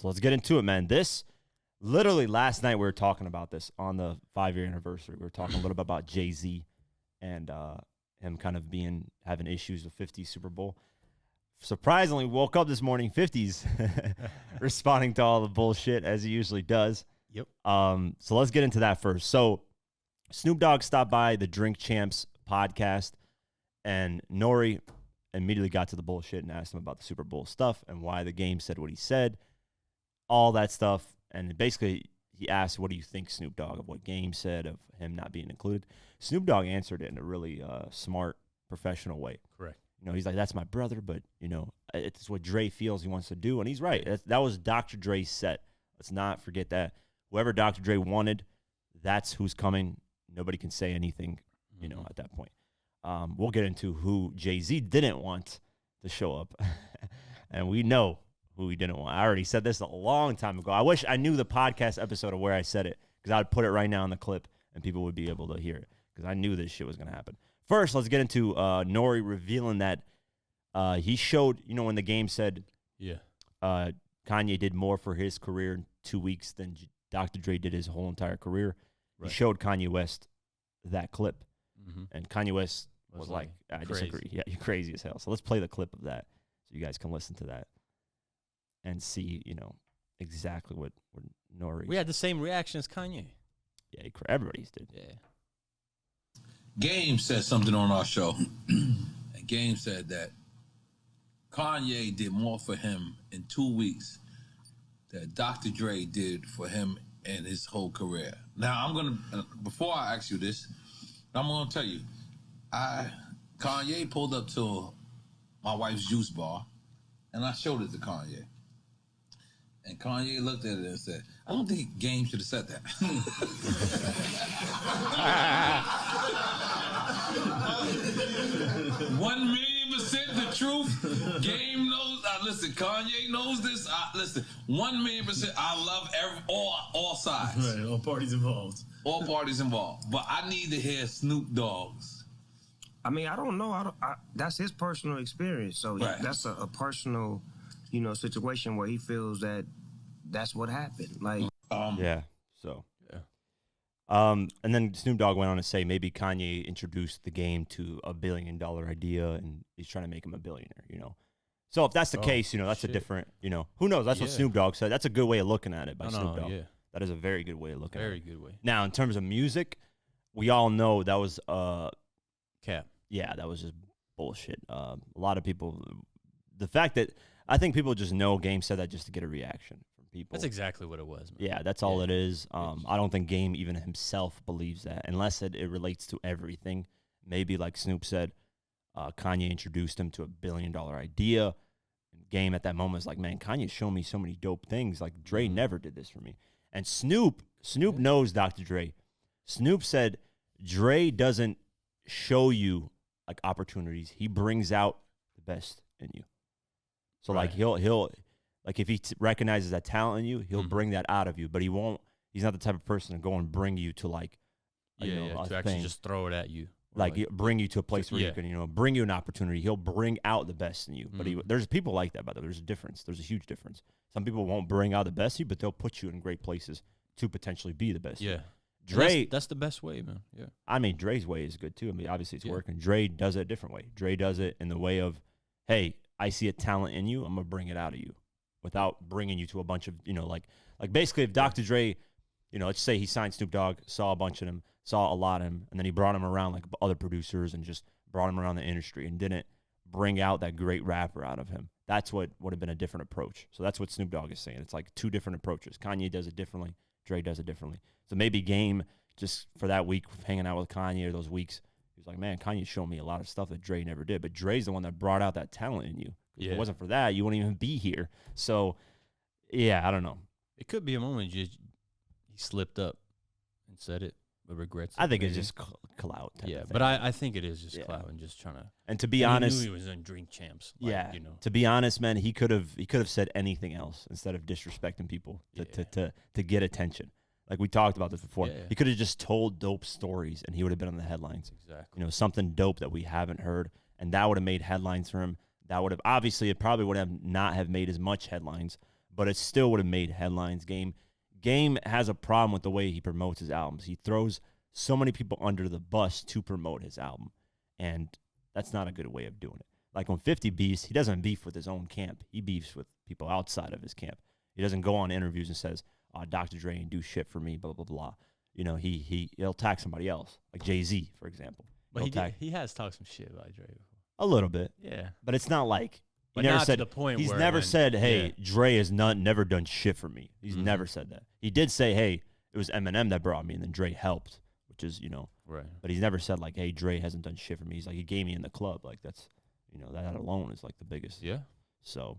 So let's get into it, man. This, literally last night we were talking about this on the 5-year anniversary. We were talking a little bit about Jay-Z and him kind of having issues with 50 Super Bowl. Surprisingly, woke up this morning, 50's responding to all the bullshit as he usually does. Yep. So let's get into that first. So Snoop Dogg stopped by the Drink Champs podcast, and Nori immediately got to the bullshit and asked him about the Super Bowl stuff and why the game said what he said, all that stuff. And basically, he asked, what do you think, Snoop Dogg, of what Game said, of him not being included? Snoop Dogg answered it in a really smart, professional way. Correct. You know, he's like, that's my brother, but, you know, it's what Dre feels he wants to do. And he's right. That was Dr. Dre's set. Let's not forget that. Whoever Dr. Dre wanted, that's who's coming. Nobody can say anything, you know, at that point. We'll get into who Jay-Z didn't want to show up. And we know who he didn't want. I already said this a long time ago. I wish I knew the podcast episode of where I said it, because I would put it right now in the clip and people would be able to hear it, because I knew this shit was going to happen. First, let's get into Nori revealing that he showed, you know, when the game said Kanye did more for his career in 2 weeks than Dr. Dre did his whole entire career. Right. He showed Kanye West that clip. And Kanye West was like, I disagree. Yeah, you're crazy as hell. So let's play the clip of that so you guys can listen to that and see, you know, exactly what Nori. We had the same reaction as Kanye. Yeah, everybody's did. Yeah. Game said something on our show, and Game said that Kanye did more for him in 2 weeks than Dr. Dre did for him in his whole career. Now, I'm going to, before I ask you this, I'm going to tell you, Kanye pulled up to my wife's juice bar, and I showed it to Kanye. And Kanye looked at it and said, I don't think Game should have said that. 1,000,000% the truth. Game knows. Listen, Kanye knows this. Listen, 1,000,000%. I love all sides. Right, all parties involved. All parties involved. But I need to hear Snoop Dogg's. I mean, I don't know. That's his personal experience. So Right. That's a personal, you know, situation where he feels that that's what happened. Like, yeah. So. And then Snoop Dogg went on to say maybe Kanye introduced the game to $1 billion idea, and he's trying to make him a billionaire, you know. So if that's the case, you know, that's a different, you know, who knows? That's what Snoop Dogg said. That's a good way of looking at it by Snoop Dogg. Yeah. That is a very good way of looking at it. Very good way. Now, in terms of music, we all know that was cap. Yeah, that was just bullshit. A lot of people, the fact that I think people just know Game said that just to get a reaction from people. That's exactly what it was, man. Yeah, that's all it is. I don't think Game even himself believes that, unless it relates to everything. Maybe like Snoop said, Kanye introduced him to $1 billion idea. And Game at that moment was like, man, Kanye's shown me so many dope things. Like Dre never did this for me. And Snoop knows Dr. Dre. Snoop said Dre doesn't show you like opportunities. He brings out the best in you. So like he'll like if he recognizes that talent in you, he'll bring that out of you. But he won't. He's not the type of person to go and bring you to like to actually just throw it at you. Like bring you to a place where you can, you know, bring you an opportunity. He'll bring out the best in you. But there's people like that, by the way. There's a difference. There's a huge difference. Some people won't bring out the best in you, but they'll put you in great places to potentially be the best. Yeah. Dre, that's the best way, man. Yeah. I mean, Dre's way is good too. I mean, obviously it's working. Dre does it a different way. Dre does it in the way of, hey, I see a talent in you. I'm going to bring it out of you without bringing you to a bunch of, you know, like basically if Dr. Dre, you know, let's say he signed Snoop Dogg, saw a bunch of them, saw a lot of him, and then he brought him around like other producers and just brought him around the industry and didn't bring out that great rapper out of him. That's what would have been a different approach. So that's what Snoop Dogg is saying. It's like two different approaches. Kanye does it differently. Dre does it differently. So maybe Game, just for that week hanging out with Kanye or those weeks, he was like, man, Kanye's shown me a lot of stuff that Dre never did. But Dre's the one that brought out that talent in you. If it wasn't for that, you wouldn't even be here. So, yeah, I don't know. It could be a moment he slipped up and said it, but regrets it. I think it's just clout. Yeah, but I think it is just clout and just trying to. And to be honest, he knew he was in Drink Champs. Like, yeah, you know. To be honest, man, he could have said anything else instead of disrespecting people to get attention. Like we talked about this before. He could have just told dope stories and he would have been on the headlines. Exactly. You know, something dope that we haven't heard, and that would have made headlines for him. That would have, obviously, it probably would have not have made as much headlines, but it still would have made headlines. Game has a problem with the way he promotes his albums. He throws so many people under the bus to promote his album, and that's not a good way of doing it. Like when 50 beefs, he doesn't beef with his own camp. He beefs with people outside of his camp. He doesn't go on interviews and says, Dr. Dre ain't do shit for me, blah, blah, blah. You know, he'll attack somebody else, like Jay-Z, for example. But he has talked some shit about Dre before. A little bit. Yeah. But it's not like But never not said, to the point he's where never said, hey, yeah. Dre has never done shit for me. He's Mhm. never said that. He did say, hey, it was Eminem that brought me, and then Dre helped, which is, Right. but he's never said, like, hey, Dre hasn't done shit for me. He's like, he gave me in the club. Like, that's, that alone is, like, the biggest. Yeah. So,